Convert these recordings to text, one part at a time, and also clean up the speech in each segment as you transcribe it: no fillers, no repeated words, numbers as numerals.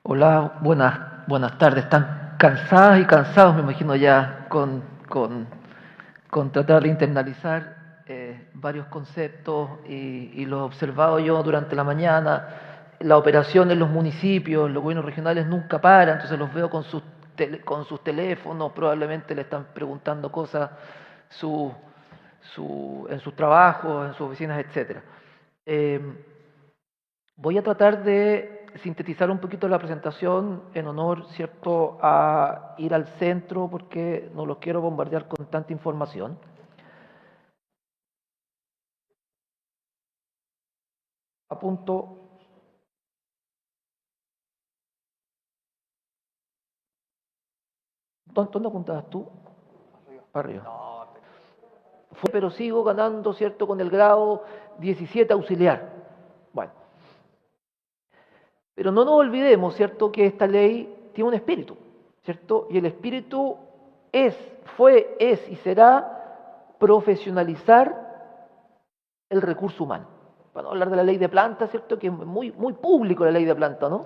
Hola, buenas tardes. Están cansadas y cansados, me imagino ya, con tratar de internalizar varios conceptos y los he observado yo durante la mañana. La operación en los municipios, los gobiernos regionales nunca paran, entonces los veo con sus teléfonos, probablemente le están preguntando cosas su, en sus trabajos, en sus oficinas, etcétera. Voy a tratar de sintetizar un poquito la presentación en honor, ¿cierto?, a ir al centro porque no los quiero bombardear con tanta información. Apunto. ¿Dónde apuntabas tú? Para arriba. Pero sigo ganando, ¿cierto?, con el grado 17 auxiliar. Bueno. Pero no nos olvidemos, ¿cierto?, que esta ley tiene un espíritu, ¿cierto? Y el espíritu fue, es y será profesionalizar el recurso humano. Para no hablar de la ley de planta, ¿cierto?, que es muy público la ley de planta, ¿no?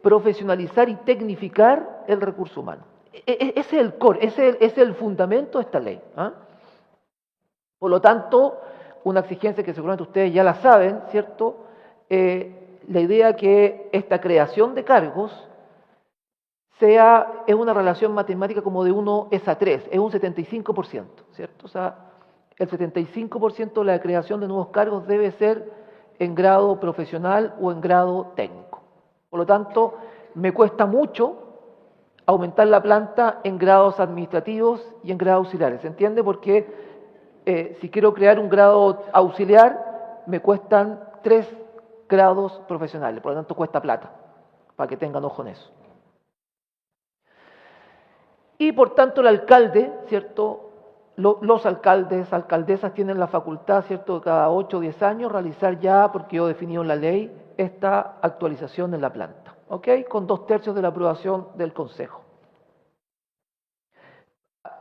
Profesionalizar y tecnificar el recurso humano. Ese es el core, ese es el fundamento de esta ley. ¿Ah? Por lo tanto, una exigencia que seguramente ustedes ya la saben, ¿cierto? La idea que esta creación de cargos es una relación matemática como de 1 es a 3, es un 75%, ¿cierto? O sea, el 75% de la creación de nuevos cargos debe ser en grado profesional o en grado técnico. Por lo tanto, me cuesta mucho aumentar la planta en grados administrativos y en grados auxiliares, ¿se entiende? Porque si quiero crear un grado auxiliar, me cuestan 3 grados profesionales, por lo tanto cuesta plata, para que tengan ojo en eso. Y por tanto el alcalde, ¿cierto? Los alcaldes, alcaldesas tienen la facultad, ¿cierto?, de cada 8 o 10 años realizar ya, porque yo definí en la ley, esta actualización en la planta, ¿ok? Con 2/3 de la aprobación del Consejo.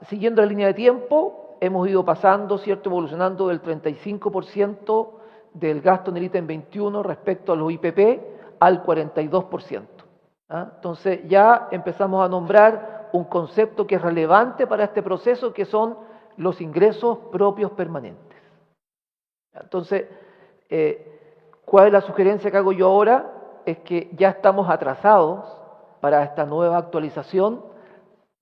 Siguiendo la línea de tiempo, hemos ido pasando, ¿cierto?, evolucionando del 35% del gasto en el ítem 21 respecto a los IPP al 42%. ¿Ah? Entonces ya empezamos a nombrar un concepto que es relevante para este proceso, que son los ingresos propios permanentes. Entonces, ¿cuál es la sugerencia que hago yo ahora? Es que ya estamos atrasados para esta nueva actualización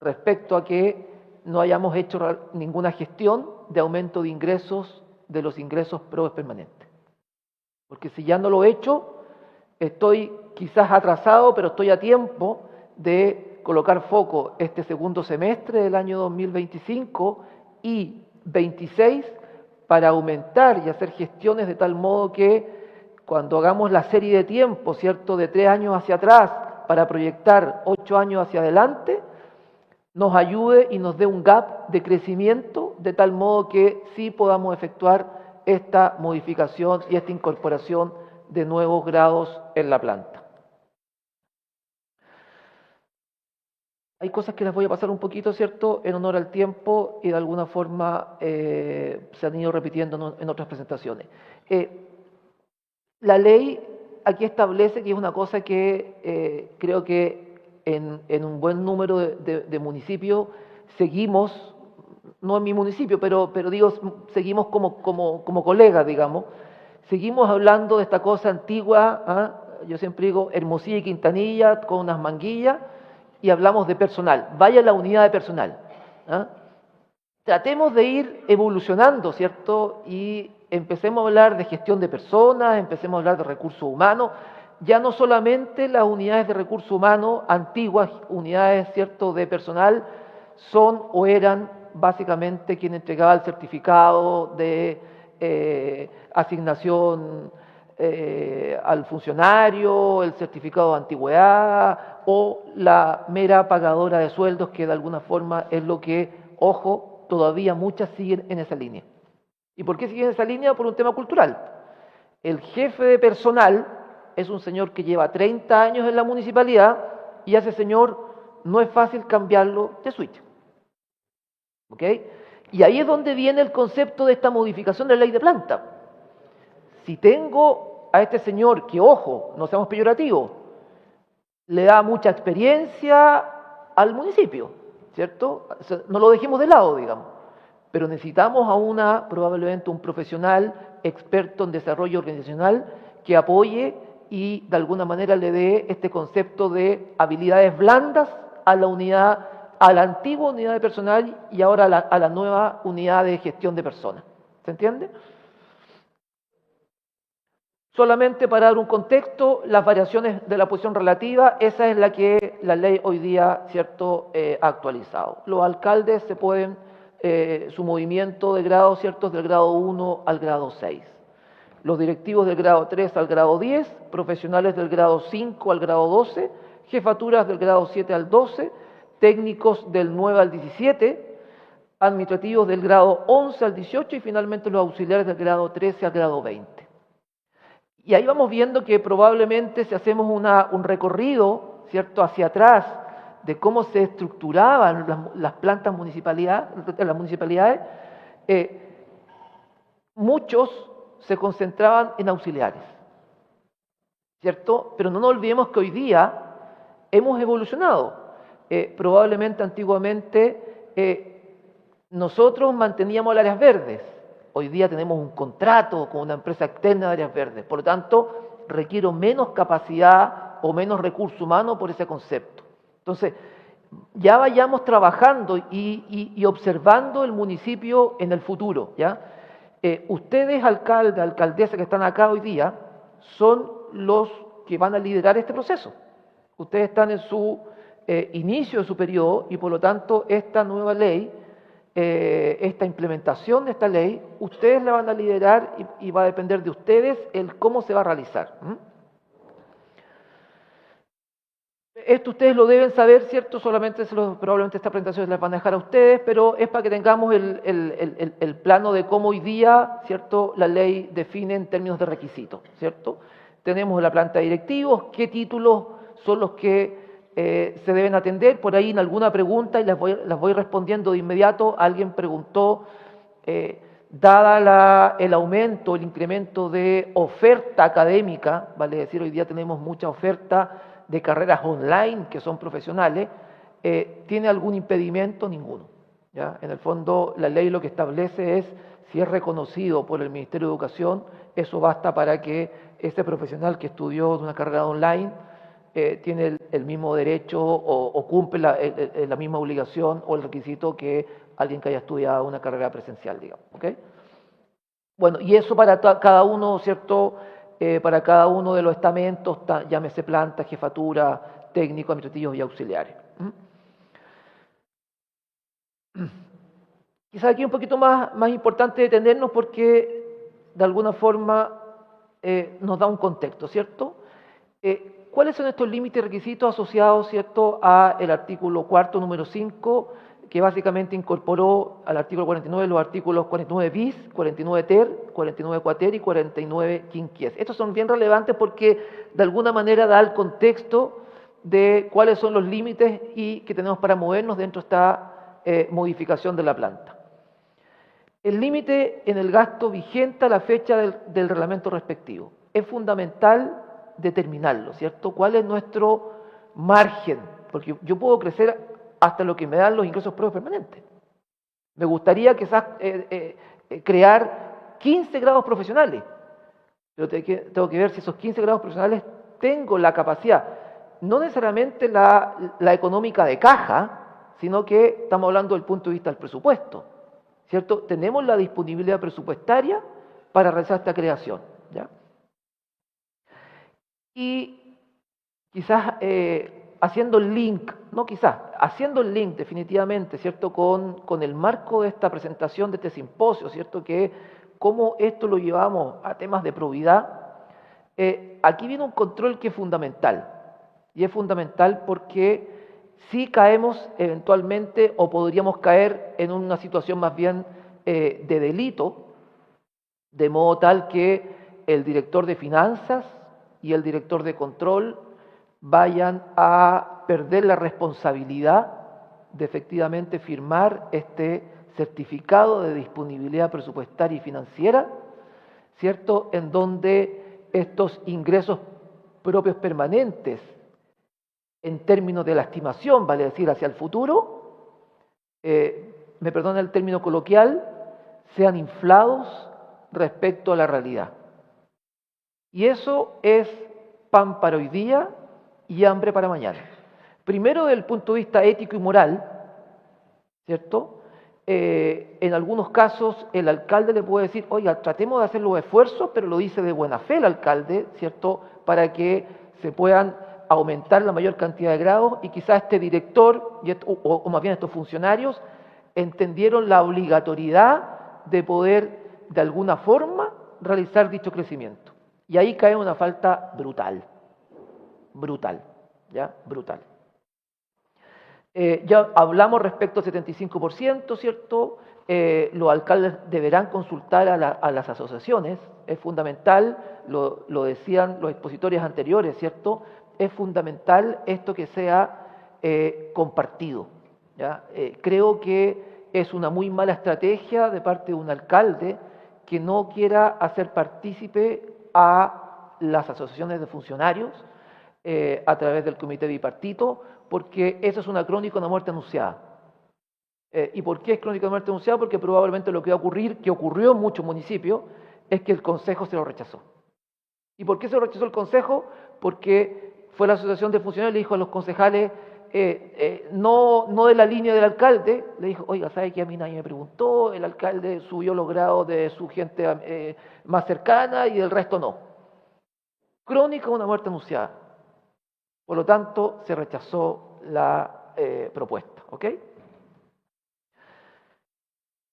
respecto a que no hayamos hecho ninguna gestión de aumento de ingresos, de los ingresos propios permanentes. Porque si ya no lo he hecho, estoy quizás atrasado, pero estoy a tiempo de colocar foco este segundo semestre del año 2025 y 26 para aumentar y hacer gestiones de tal modo que cuando hagamos la serie de tiempo, ¿cierto?, de 3 años hacia atrás para proyectar 8 años hacia adelante, nos ayude y nos dé un gap de crecimiento de tal modo que sí podamos efectuar esta modificación y esta incorporación de nuevos grados en la planta. Hay cosas que les voy a pasar un poquito, ¿cierto?, en honor al tiempo y de alguna forma se han ido repitiendo en otras presentaciones. La ley aquí establece que es una cosa que creo que en un buen número de municipios seguimos, no en mi municipio, pero digo, seguimos como colegas, digamos, seguimos hablando de esta cosa antigua, ¿ah? Yo siempre digo Hermosilla y Quintanilla con unas manguillas, y hablamos de personal, vaya la unidad de personal. ¿Ah? Tratemos de ir evolucionando, ¿cierto? Y empecemos a hablar de gestión de personas, empecemos a hablar de recursos humanos, ya no solamente las unidades de recursos humanos, antiguas unidades, ¿cierto?, de personal, son o eran básicamente quien entregaba el certificado de asignación al funcionario, el certificado de antigüedad o la mera pagadora de sueldos, que de alguna forma es lo que, ojo, todavía muchas siguen en esa línea. ¿Y por qué siguen en esa línea? Por un tema cultural. El jefe de personal es un señor que lleva 30 años en la municipalidad y a ese señor no es fácil cambiarlo de switch. ¿Ok? Y ahí es donde viene el concepto de esta modificación de la ley de planta. Si tengo a este señor, que ojo, no seamos peyorativos, le da mucha experiencia al municipio, ¿cierto? O sea, no lo dejemos de lado, digamos, pero necesitamos probablemente un profesional experto en desarrollo organizacional que apoye y de alguna manera le dé este concepto de habilidades blandas a la unidad, a la antigua unidad de personal y ahora a la nueva unidad de gestión de personas. ¿Se entiende? Solamente para dar un contexto, las variaciones de la posición relativa, esa es la que la ley hoy día, ¿cierto?, ha actualizado. Los alcaldes se pueden, su movimiento de grado, ¿cierto?, del grado 1 al grado 6. Los directivos del grado 3 al grado 10, profesionales del grado 5 al grado 12, jefaturas del grado 7 al 12, técnicos del 9 al 17, administrativos del grado 11 al 18 y finalmente los auxiliares del grado 13 al grado 20. Y ahí vamos viendo que probablemente si hacemos un recorrido, ¿cierto?, hacia atrás de cómo se estructuraban las plantas las municipalidades, muchos se concentraban en auxiliares, ¿cierto? Pero no nos olvidemos que hoy día hemos evolucionado. Probablemente antiguamente nosotros manteníamos las áreas verdes. Hoy día tenemos un contrato con una empresa externa de áreas verdes. Por lo tanto, requiero menos capacidad o menos recurso humano por ese concepto. Entonces, ya vayamos trabajando y observando el municipio en el futuro, ¿ya? Ustedes, alcalde, alcaldesa que están acá hoy día, son los que van a liderar este proceso. Ustedes están en su inicio de su periodo y por lo tanto esta nueva ley, esta implementación de esta ley, ustedes la van a liderar y va a depender de ustedes el cómo se va a realizar. Esto ustedes lo deben saber, ¿cierto? Probablemente esta presentación se las van a dejar a ustedes, pero es para que tengamos el plano de cómo hoy día, ¿cierto?, la ley define en términos de requisitos, ¿cierto? Tenemos la planta de directivos, qué títulos son los que se deben atender. Por ahí en alguna pregunta, y las voy respondiendo de inmediato, alguien preguntó, dada el aumento, el incremento de oferta académica, vale decir, hoy día tenemos mucha oferta de carreras online que son profesionales, ¿tiene algún impedimento? Ninguno, ¿ya? En el fondo, la ley lo que establece es, si es reconocido por el Ministerio de Educación, eso basta para que ese profesional que estudió una carrera online tiene el mismo derecho o cumple la misma obligación o el requisito que alguien que haya estudiado una carrera presencial, digamos, ¿ok? Bueno, y eso para cada uno, ¿cierto?, para cada uno de los estamentos, llámese planta, jefatura, técnico, administrativos y auxiliares. Quizás aquí un poquito más importante detenernos porque de alguna forma nos da un contexto, ¿cierto? ¿Cuáles son estos límites y requisitos asociados, ¿cierto?, a el artículo 4, número 5, que básicamente incorporó al artículo 49 los artículos 49 bis, 49 ter, 49 quater y 49 quinquies? Estos son bien relevantes porque de alguna manera da el contexto de cuáles son los límites y que tenemos para movernos dentro de esta modificación de la planta. El límite en el gasto vigente a la fecha del reglamento respectivo. Es fundamental determinarlo, ¿cierto? ¿Cuál es nuestro margen? Porque yo puedo crecer hasta lo que me dan los ingresos propios permanentes. Me gustaría quizás crear 15 grados profesionales, pero tengo que ver si esos 15 grados profesionales tengo la capacidad, no necesariamente la económica de caja, sino que estamos hablando del punto de vista del presupuesto, ¿cierto? Tenemos la disponibilidad presupuestaria para realizar esta creación, ¿ya? Y quizás haciendo el link, no quizás, haciendo el link definitivamente, ¿cierto?, con el marco de esta presentación, de este simposio, ¿cierto?, que cómo esto lo llevamos a temas de probidad, aquí viene un control que es fundamental, y es fundamental porque si caemos eventualmente o podríamos caer en una situación más bien de delito, de modo tal que el director de finanzas y el director de control vayan a perder la responsabilidad de efectivamente firmar este certificado de disponibilidad presupuestaria y financiera, ¿cierto?, en donde estos ingresos propios permanentes en términos de la estimación, vale decir, hacia el futuro, me perdona el término coloquial, sean inflados respecto a la realidad. Y eso es pan para hoy día y hambre para mañana. Primero, desde el punto de vista ético y moral, ¿cierto? En algunos casos el alcalde le puede decir, oiga, tratemos de hacer los esfuerzos, pero lo dice de buena fe el alcalde, ¿cierto? Para que se puedan aumentar la mayor cantidad de grados y quizás este director, o más bien estos funcionarios, entendieron la obligatoriedad de poder, de alguna forma, realizar dicho crecimiento. Y ahí cae una falta brutal, ¿ya? Brutal. Ya hablamos respecto al 75%, ¿cierto? Los alcaldes deberán consultar a las asociaciones, es fundamental, lo decían los expositores anteriores, ¿cierto? Es fundamental esto que sea compartido, ¿ya? Creo que es una muy mala estrategia de parte de un alcalde que no quiera hacer partícipe a las asociaciones de funcionarios a través del comité bipartito, porque eso es una crónica de una muerte anunciada. ¿Y por qué es crónica de muerte anunciada? Porque probablemente lo que va a ocurrir, que ocurrió en muchos municipios, es que el Consejo se lo rechazó. ¿Y por qué se lo rechazó el Consejo? Porque fue la asociación de funcionarios y le dijo a los concejales, no de la línea del alcalde, le dijo, oiga, ¿sabe que a mí nadie me preguntó? El alcalde subió los grados de su gente más cercana y el resto no. Crónica de una muerte anunciada. Por lo tanto, se rechazó la propuesta, ¿ok?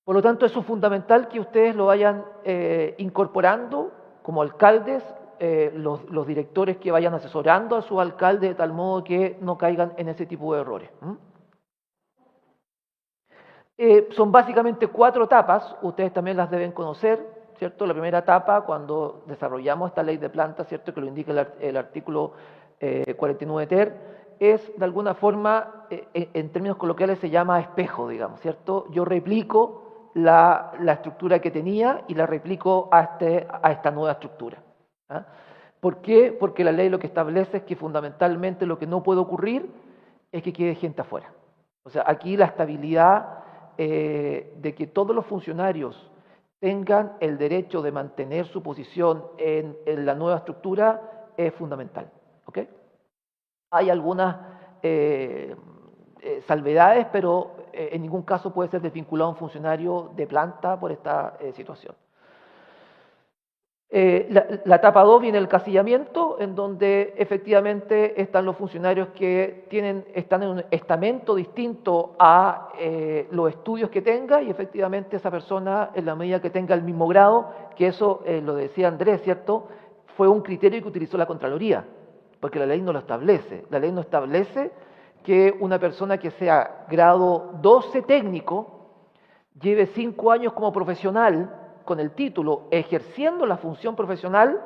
Por lo tanto, eso es fundamental que ustedes lo vayan incorporando como alcaldes, los directores que vayan asesorando a sus alcaldes de tal modo que no caigan en ese tipo de errores. Son básicamente 4 etapas, ustedes también las deben conocer, ¿cierto? La primera etapa, cuando desarrollamos esta ley de plantas, ¿cierto? Que lo indica el artículo 49 ter, es de alguna forma, en términos coloquiales se llama espejo, digamos, ¿cierto? Yo replico la estructura que tenía y la replico a esta nueva estructura. ¿Ah? ¿Por qué? Porque la ley lo que establece es que fundamentalmente lo que no puede ocurrir es que quede gente afuera. O sea, aquí la estabilidad de que todos los funcionarios tengan el derecho de mantener su posición en la nueva estructura es fundamental. ¿Okay? Hay algunas salvedades, pero en ningún caso puede ser desvinculado a un funcionario de planta por esta situación. La etapa 2 viene el casillamiento, en donde efectivamente están los funcionarios que están en un estamento distinto a los estudios que tenga, y efectivamente esa persona, en la medida que tenga el mismo grado, que eso lo decía Andrés, ¿cierto? Fue un criterio que utilizó la Contraloría, porque la ley no lo establece. La ley no establece que una persona que sea grado 12 técnico lleve 5 años como profesional con el título ejerciendo la función profesional,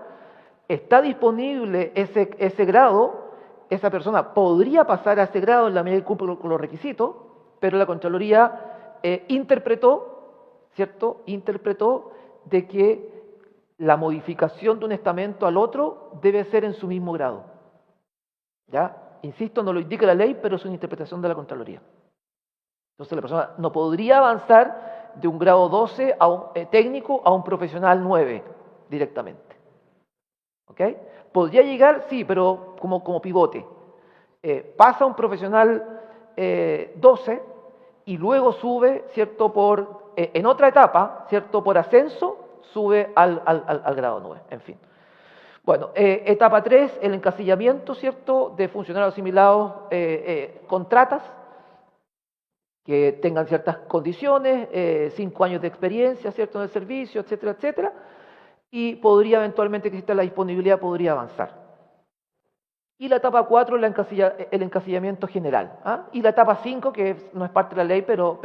está disponible ese grado, esa persona podría pasar a ese grado en la medida que cumple con los requisitos, pero la Contraloría interpretó, ¿cierto? Interpretó de que la modificación de un estamento al otro debe ser en su mismo grado. ¿Ya? Insisto, no lo indica la ley, pero es una interpretación de la Contraloría. Entonces la persona no podría avanzar de un grado 12 a un técnico a un profesional 9 directamente. ¿Ok? Podría llegar, sí, pero como pivote. Pasa a un profesional 12 y luego sube, ¿cierto? En otra etapa, ¿cierto? Por ascenso, sube al grado 9, en fin. Bueno, etapa 3, el encasillamiento, ¿cierto? De funcionarios asimilados, contratas, que tengan ciertas condiciones, 5 años de experiencia, ¿cierto? En el servicio, etcétera, etcétera, y podría eventualmente, que exista la disponibilidad, podría avanzar. Y la etapa 4, el encasillamiento general. ¿Ah? Y la etapa 5, que no es parte de la ley, pero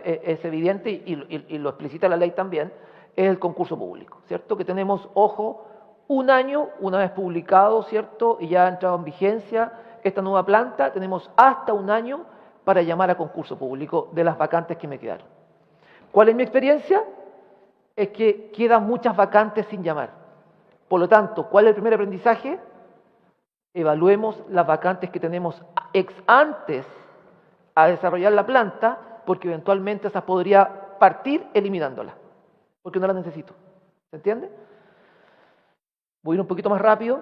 es evidente y lo explicita la ley también, es el concurso público, ¿cierto? Que tenemos, ojo, 1 año, una vez publicado, ¿cierto? Y ya ha entrado en vigencia esta nueva planta, tenemos hasta 1 año para llamar a concurso público de las vacantes que me quedaron. ¿Cuál es mi experiencia? Es que quedan muchas vacantes sin llamar. Por lo tanto, ¿cuál es el primer aprendizaje? evaluemos las vacantes que tenemos ex antes a desarrollar la planta, porque eventualmente esas podría partir eliminándolas, porque no las necesito. ¿Se entiende? Voy a ir un poquito más rápido,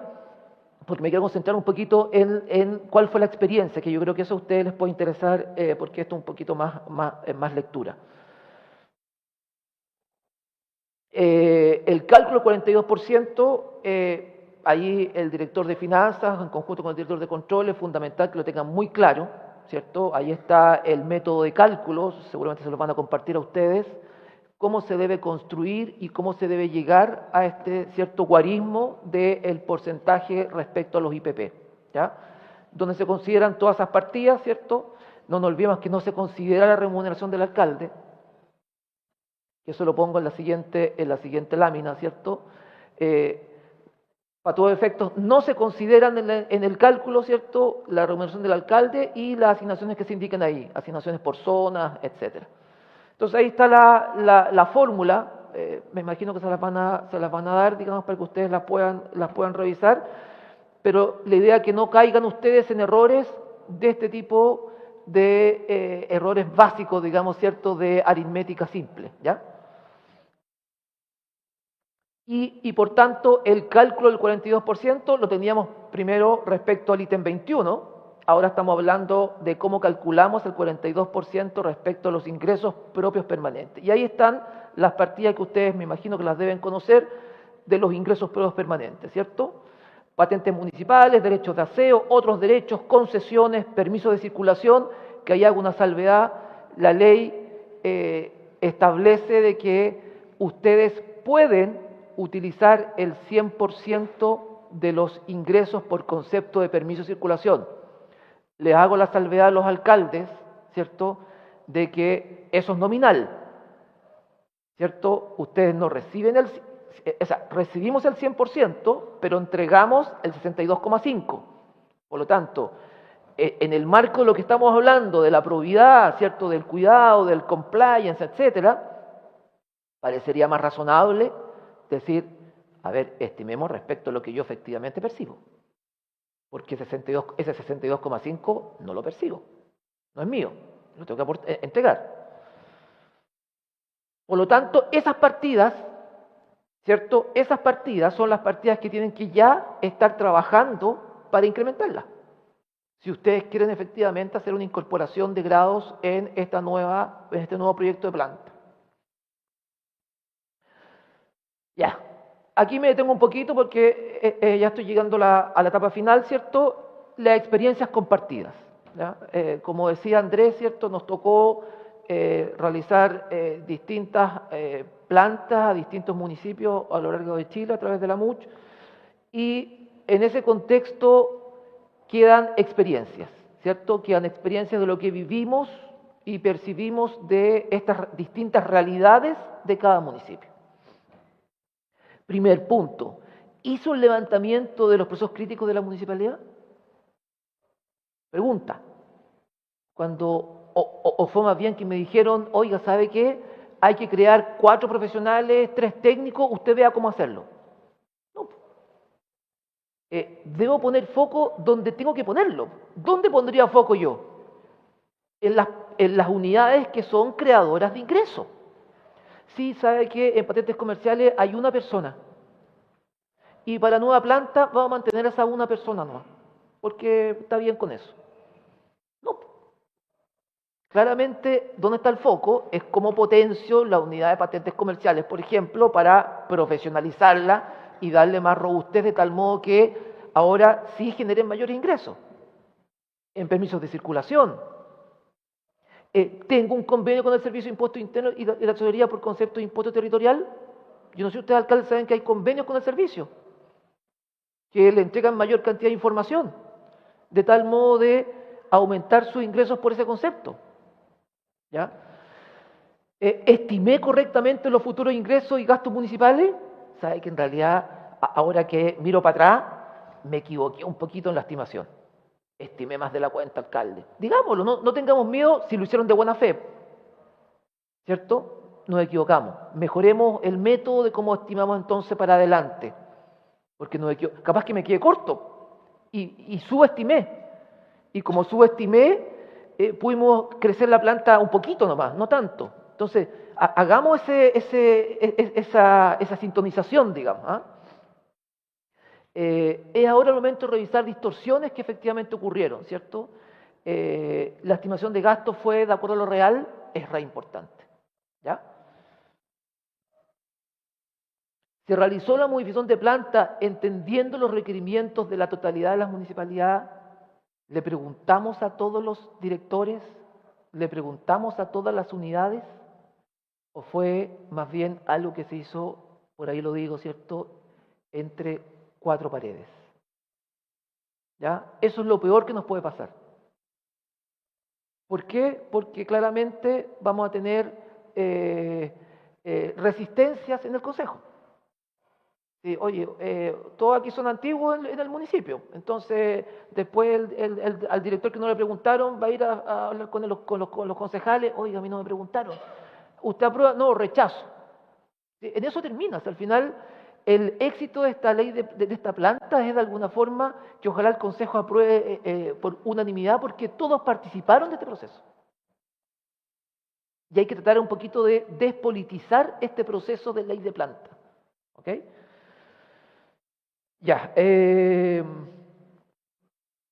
porque me quiero concentrar un poquito en cuál fue la experiencia, que yo creo que eso a ustedes les puede interesar, porque esto es un poquito más lectura. El cálculo del 42%, ahí el director de finanzas, en conjunto con el director de control, es fundamental que lo tengan muy claro, ¿cierto? Ahí está el método de cálculo, seguramente se lo van a compartir a ustedes, cómo se debe construir y cómo se debe llegar a este cierto guarismo del porcentaje respecto a los IPP, ¿ya? Donde se consideran todas esas partidas, ¿cierto? No nos olvidemos que no se considera la remuneración del alcalde, que eso lo pongo en la siguiente lámina, ¿cierto? Para todos efectos, no se consideran en el cálculo, ¿cierto?, la remuneración del alcalde y las asignaciones que se indican ahí, asignaciones por zonas, etcétera. Entonces ahí está la fórmula, me imagino que se las van a dar, digamos, para que ustedes las puedan revisar, pero la idea es que no caigan ustedes en errores de este tipo de errores básicos, digamos, ¿cierto?, de aritmética simple, ¿ya? Y por tanto, el cálculo del 42% lo teníamos primero respecto al ítem 21, ahora estamos hablando de cómo calculamos el 42% respecto a los ingresos propios permanentes. Y ahí están las partidas que ustedes me imagino que las deben conocer de los ingresos propios permanentes, ¿cierto? Patentes municipales, derechos de aseo, otros derechos, concesiones, permisos de circulación, que ahí hago una salvedad, la ley establece de que ustedes pueden utilizar el 100% de los ingresos por concepto de permiso de circulación. Les hago la salvedad a los alcaldes, ¿cierto?, de que eso es nominal, ¿cierto? Ustedes no reciben recibimos el 100%, pero entregamos el 62,5%. Por lo tanto, en el marco de lo que estamos hablando, de la probidad, ¿cierto?, del cuidado, del compliance, etcétera, parecería más razonable decir, a ver, estimemos respecto a lo que yo efectivamente percibo, porque ese 62,5 no lo percibo, no es mío, lo tengo que entregar. Por lo tanto, esas partidas, ¿cierto? Esas partidas son las partidas que tienen que ya estar trabajando para incrementarlas. Si ustedes quieren efectivamente hacer una incorporación de grados en este nuevo proyecto de planta. Ya, aquí me detengo un poquito porque ya estoy llegando a la etapa final, ¿cierto? Las experiencias compartidas, ¿ya? Como decía Andrés, ¿cierto? Nos tocó realizar distintas plantas a distintos municipios a lo largo de Chile a través de la MUCH, y en ese contexto quedan experiencias, ¿cierto? Quedan experiencias de lo que vivimos y percibimos de estas distintas realidades de cada municipio. Primer punto, ¿hizo un levantamiento de los procesos críticos de la municipalidad? Pregunta. O fue más bien que me dijeron, oiga, ¿sabe qué? Hay que crear 4 profesionales, 3 técnicos, usted vea cómo hacerlo. No. Debo poner foco donde tengo que ponerlo. ¿Dónde pondría foco yo? En las unidades que son creadoras de ingresos. Sí, sabe que en patentes comerciales hay una persona. Y para la nueva planta vamos a mantener a esa una persona nomás, porque está bien con eso. No. Claramente, ¿dónde está el foco? Es cómo potencio la unidad de patentes comerciales, por ejemplo, para profesionalizarla y darle más robustez de tal modo que ahora sí generen mayores ingresos. En permisos de circulación. Tengo un convenio con el Servicio de Impuestos Internos y la Tesorería por concepto de impuesto territorial. Yo no sé si ustedes, alcaldes, saben que hay convenios con el servicio, que le entregan mayor cantidad de información, de tal modo de aumentar sus ingresos por ese concepto. ¿Ya? ¿Estimé correctamente los futuros ingresos y gastos municipales? ¿Sabe que en realidad, ahora que miro para atrás, me equivoqué un poquito en la estimación? Estimé más de la cuenta, alcalde. Digámoslo, no tengamos miedo si lo hicieron de buena fe, ¿cierto? Nos equivocamos. Mejoremos el método de cómo estimamos entonces para adelante, porque capaz que me quede corto, y subestimé. Y como subestimé, pudimos crecer la planta un poquito nomás, no tanto. Entonces, hagamos esa sintonización, digamos. ¿Ah? Es ahora el momento de revisar distorsiones que efectivamente ocurrieron, ¿cierto? La estimación de gastos fue de acuerdo a lo real, es re importante. ¿Ya? Se realizó la modificación de planta entendiendo los requerimientos de la totalidad de las municipalidades. Le preguntamos a todos los directores, le preguntamos a todas las unidades, o fue más bien algo que se hizo, por ahí lo digo, ¿cierto?, entre cuatro paredes. ¿Ya? Eso es lo peor que nos puede pasar. ¿Por qué? Porque claramente vamos a tener resistencias en el Consejo. Sí, oye, todos aquí son antiguos en el municipio, entonces después al director que no le preguntaron va a ir a hablar con los concejales, oiga, a mí no me preguntaron, ¿usted aprueba? No, rechazo. Sí, en eso termina, hasta el final el éxito de esta ley, de esta planta es de alguna forma que ojalá el Consejo apruebe por unanimidad porque todos participaron de este proceso. Y hay que tratar un poquito de despolitizar este proceso de ley de planta. ¿Ok? Ya, esto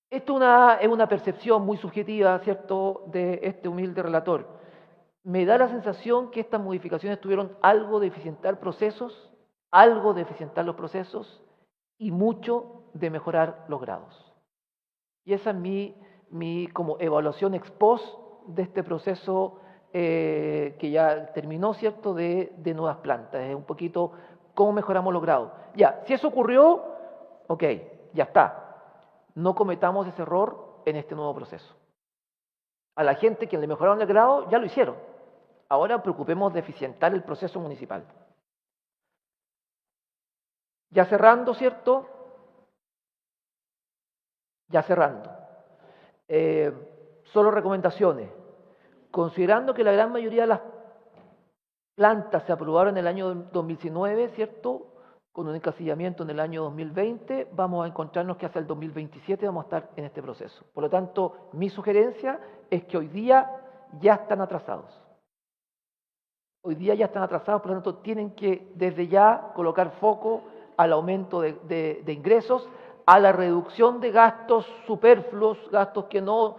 es una percepción muy subjetiva, ¿cierto?, de este humilde relator. Me da la sensación que estas modificaciones tuvieron algo de eficientar procesos, algo de eficientar los procesos y mucho de mejorar los grados. Y esa es mi como evaluación ex post de este proceso que ya terminó, ¿cierto?, de nuevas plantas. Es un poquito cómo mejoramos los grados. Ya, si eso ocurrió, ok, ya está. No cometamos ese error en este nuevo proceso. A la gente que le mejoraron el grado, ya lo hicieron. Ahora preocupemos de eficientar el proceso municipal. Ya cerrando, ¿cierto? Ya cerrando. Solo recomendaciones. Considerando que la gran mayoría de las plantas se aprobaron en el año 2019, ¿cierto?, con un encasillamiento en el año 2020, vamos a encontrarnos que hasta el 2027 vamos a estar en este proceso. Por lo tanto, mi sugerencia es que hoy día ya están atrasados. Hoy día ya están atrasados, por lo tanto, tienen que desde ya colocar foco al aumento de ingresos, a la reducción de gastos superfluos, gastos que no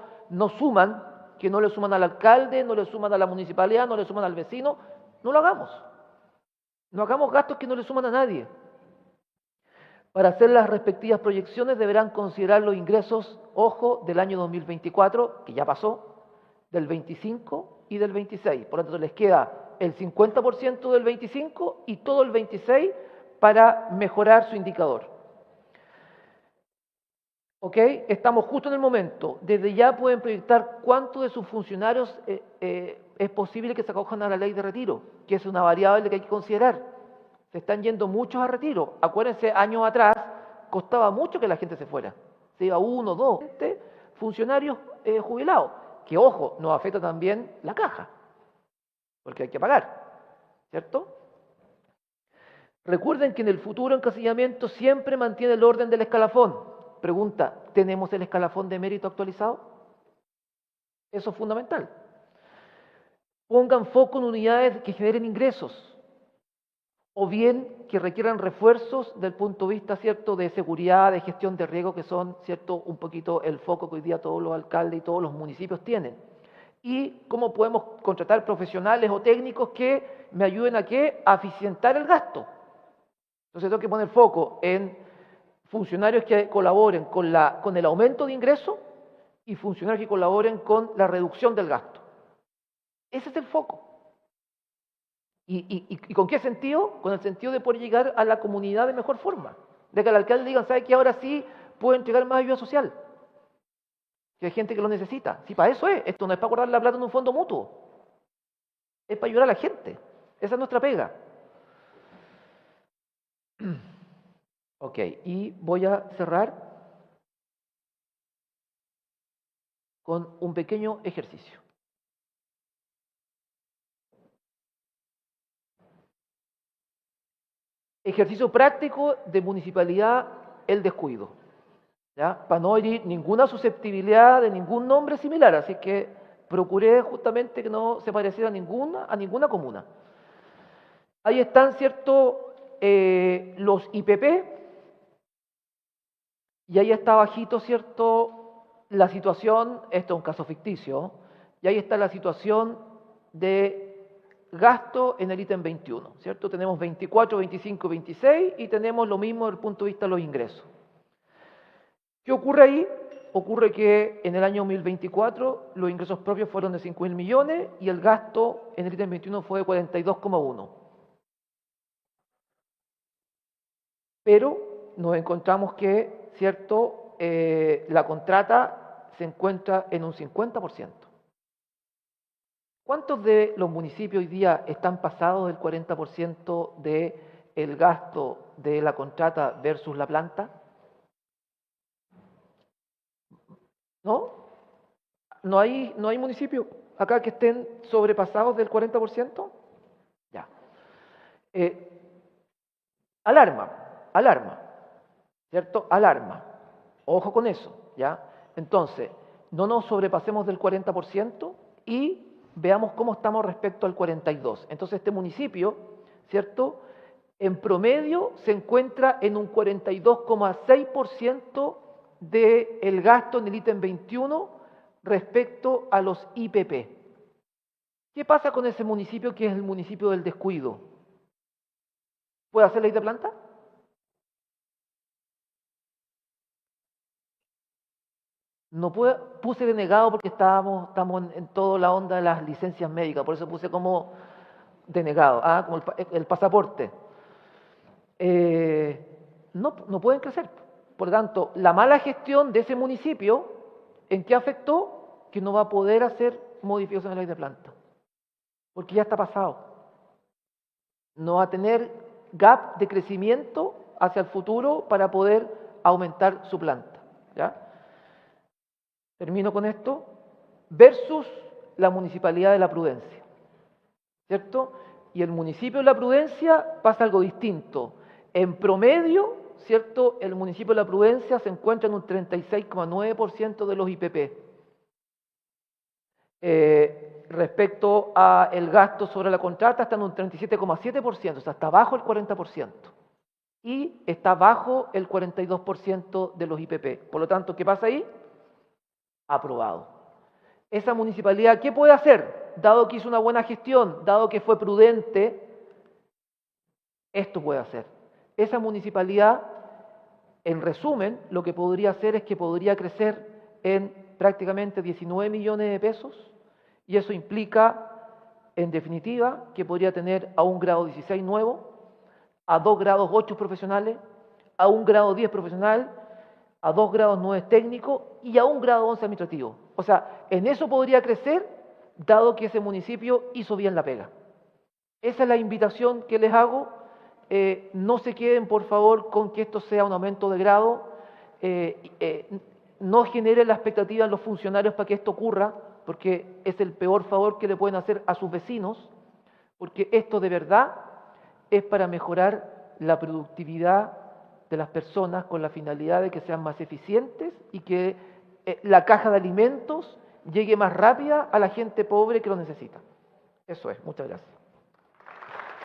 suman, que no le suman al alcalde, no le suman a la municipalidad, no le suman al vecino. No lo hagamos. No hagamos gastos que no le suman a nadie. Para hacer las respectivas proyecciones deberán considerar los ingresos, ojo, del año 2024, que ya pasó, del 25 y del 26. Por lo tanto, les queda el 50% del 25 y todo el 26 para mejorar su indicador. ¿Ok? Estamos justo en el momento. Desde ya pueden proyectar cuánto de sus funcionarios es posible que se acojan a la ley de retiro, que es una variable que hay que considerar. Se están yendo muchos a retiro. Acuérdense, años atrás costaba mucho que la gente se fuera. Se iba uno, dos funcionarios jubilados. Que ojo, nos afecta también la caja, porque hay que pagar, ¿cierto? Recuerden que en el futuro encasillamiento siempre mantiene el orden del escalafón. Pregunta, ¿tenemos el escalafón de mérito actualizado? Eso es fundamental. Pongan foco en unidades que generen ingresos, o bien que requieran refuerzos del punto de vista, ¿cierto?, de seguridad, de gestión de riesgo, que son, ¿cierto?, un poquito el foco que hoy día todos los alcaldes y todos los municipios tienen. Y cómo podemos contratar profesionales o técnicos que me ayuden a ¿qué? A eficientar el gasto. Entonces tengo que poner foco en funcionarios que colaboren con el aumento de ingresos y funcionarios que colaboren con la reducción del gasto. Ese es el foco. ¿Y con qué sentido? Con el sentido de poder llegar a la comunidad de mejor forma. De que al alcalde digan, ¿sabe qué? Ahora sí puedo entregar más ayuda social. Que hay gente que lo necesita. Sí, para eso es. Esto no es para guardar la plata en un fondo mutuo. Es para ayudar a la gente. Esa es nuestra pega. Ok, y voy a cerrar con un pequeño ejercicio. Ejercicio práctico de municipalidad, el descuido. ¿ya? Para no herir ninguna susceptibilidad de ningún nombre similar, así que procuré justamente que no se pareciera a ninguna comuna. Ahí están, ¿cierto?, los IPP, y ahí está bajito, ¿cierto?, la situación, esto es un caso ficticio, y ahí está la situación de gasto en el ítem 21, ¿cierto? Tenemos 24, 25, 26 y tenemos lo mismo desde el punto de vista de los ingresos. ¿Qué ocurre ahí? Ocurre que en el año 2024 los ingresos propios fueron de 5.000 millones y el gasto en el ítem 21 fue de 42,1. Pero nos encontramos que, ¿cierto?, la contrata se encuentra en un 50%. ¿Cuántos de los municipios hoy día están pasados del 40% del gasto de la contrata versus la planta? ¿No? ¿No hay municipios acá que estén sobrepasados del 40%? Ya. Alarma, alarma, ¿cierto? Alarma. Ojo con eso, ¿ya? Entonces, no nos sobrepasemos del 40% y veamos cómo estamos respecto al 42%. Entonces, este municipio, ¿cierto?, en promedio se encuentra en un 42,6% del gasto en el ítem 21 respecto a los IPP. ¿Qué pasa con ese municipio que es el municipio del descuido? ¿Puede hacer ley de planta? No puede, puse denegado porque estamos en toda la onda de las licencias médicas, por eso puse como denegado, como el pasaporte. No pueden crecer. Por lo tanto, la mala gestión de ese municipio, ¿en qué afectó? Que no va a poder hacer modificaciones en la ley de planta, porque ya está pasado. No va a tener gap de crecimiento hacia el futuro para poder aumentar su planta, ¿ya? Termino con esto, versus la Municipalidad de La Prudencia, ¿cierto? Y el municipio de La Prudencia pasa algo distinto. En promedio, ¿cierto?, el municipio de La Prudencia se encuentra en un 36,9% de los IPP. Respecto al gasto sobre la contrata está en un 37,7%, o sea, está bajo el 40%. Y está bajo el 42% de los IPP. Por lo tanto, ¿qué pasa ahí? Aprobado. Esa municipalidad, ¿qué puede hacer? Dado que hizo una buena gestión, dado que fue prudente, esto puede hacer. Esa municipalidad, en resumen, lo que podría hacer es que podría crecer en prácticamente 19 millones de pesos, y eso implica, en definitiva, que podría tener a un grado 16 nuevo, a 2 grados 8 profesionales, a un grado 10 profesional, a 2 grados 9 técnicos y a un grado 11 administrativo. O sea, en eso podría crecer, dado que ese municipio hizo bien la pega. Esa es la invitación que les hago. No se queden, por favor, con que esto sea un aumento de grado. No generen la expectativa en los funcionarios para que esto ocurra, porque es el peor favor que le pueden hacer a sus vecinos, porque esto de verdad es para mejorar la productividad de las personas con la finalidad de que sean más eficientes y que la caja de alimentos llegue más rápida a la gente pobre que lo necesita. Eso es. Muchas gracias.